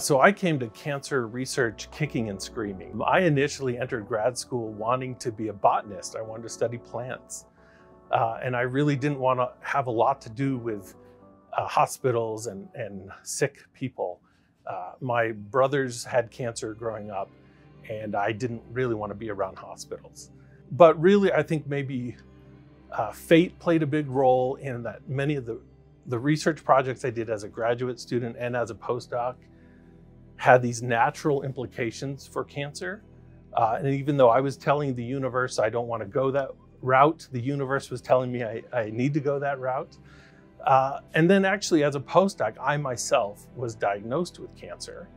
So I came to cancer research kicking and screaming. I initially entered grad school wanting to be a botanist. I wanted to study plants. And I really didn't want to have a lot to do with hospitals and sick people. My brothers had cancer growing up, and I didn't really want to be around hospitals. But really, I think maybe fate played a big role in that many of the research projects I did as a graduate student and as a postdoc had these natural implications for cancer. And even though I was telling the universe I don't want to go that route, the universe was telling me I need to go that route. And then actually as a postdoc, I myself was diagnosed with cancer,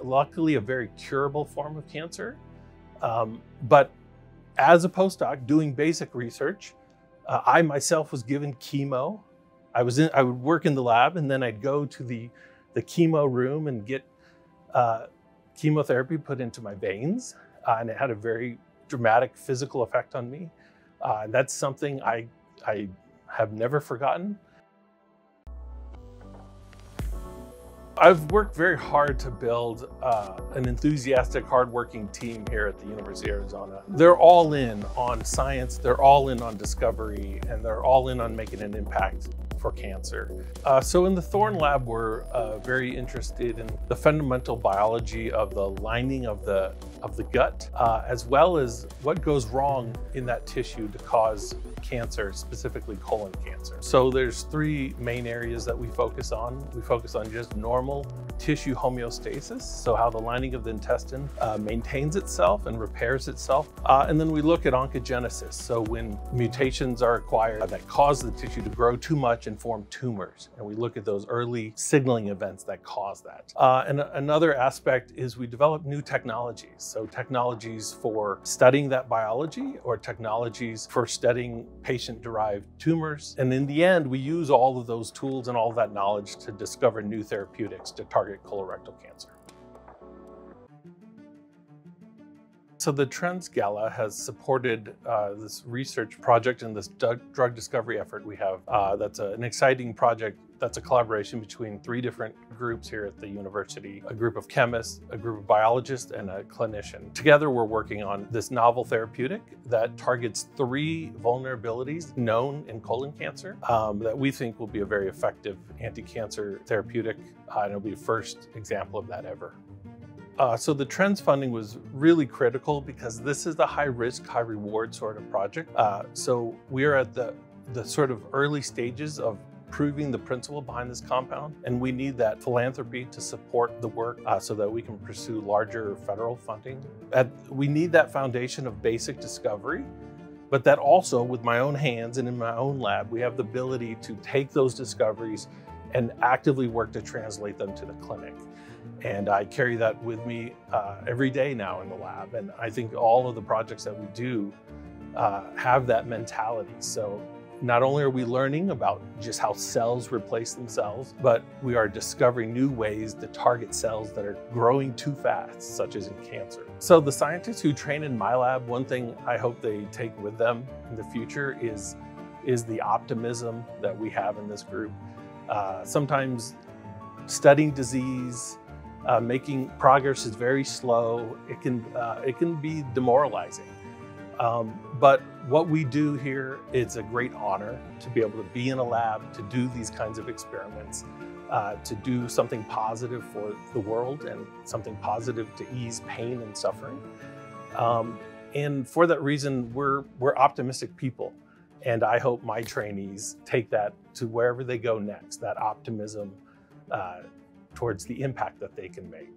luckily a very curable form of cancer. But as a postdoc doing basic research, I myself was given chemo. I would work in the lab, and then I'd go to the chemo room and get chemotherapy put into my veins. And it had a very dramatic physical effect on me. That's something I have never forgotten. I've worked very hard to build an enthusiastic, hardworking team here at the University of Arizona. They're all in on science, they're all in on discovery, and they're all in on making an impact for cancer. So in the Thorne lab, we're very interested in the fundamental biology of the lining of the gut, as well as what goes wrong in that tissue to cause cancer, specifically colon cancer. So there's three main areas that we focus on. We focus on just normal tissue homeostasis, so how the lining of the intestine maintains itself and repairs itself. And then we look at oncogenesis, so when mutations are acquired that cause the tissue to grow too much and form tumors. And we look at those early signaling events that cause that. And another aspect is we develop new technologies. So technologies for studying that biology or technologies for studying patient-derived tumors. And in the end, we use all of those tools and all of that knowledge to discover new therapeutics to target colorectal cancer. So the Trends Gala has supported this research project and this drug discovery effort we have. That's an exciting project. That's a collaboration between three different groups here at the university, a group of chemists, a group of biologists, and a clinician. Together, we're working on this novel therapeutic that targets three vulnerabilities known in colon cancer that we think will be a very effective anti-cancer therapeutic, and it'll be the first example of that ever. So the Trends funding was really critical because this is the high risk, high reward sort of project. So we are at the sort of early stages of proving the principle behind this compound, and we need that philanthropy to support the work so that we can pursue larger federal funding. We need that foundation of basic discovery, but that also, with my own hands and in my own lab, we have the ability to take those discoveries and actively work to translate them to the clinic. And I carry that with me every day now in the lab. And I think all of the projects that we do have that mentality. So not only are we learning about just how cells replace themselves, but we are discovering new ways to target cells that are growing too fast, such as in cancer. So the scientists who train in my lab, one thing I hope they take with them in the future is the optimism that we have in this group. Sometimes studying disease, making progress is very slow. It can be demoralizing. But what we do here, it's a great honor to be able to be in a lab, to do these kinds of experiments, to do something positive for the world and something positive to ease pain and suffering. And for that reason, we're optimistic people. And I hope my trainees take that to wherever they go next, that optimism towards the impact that they can make.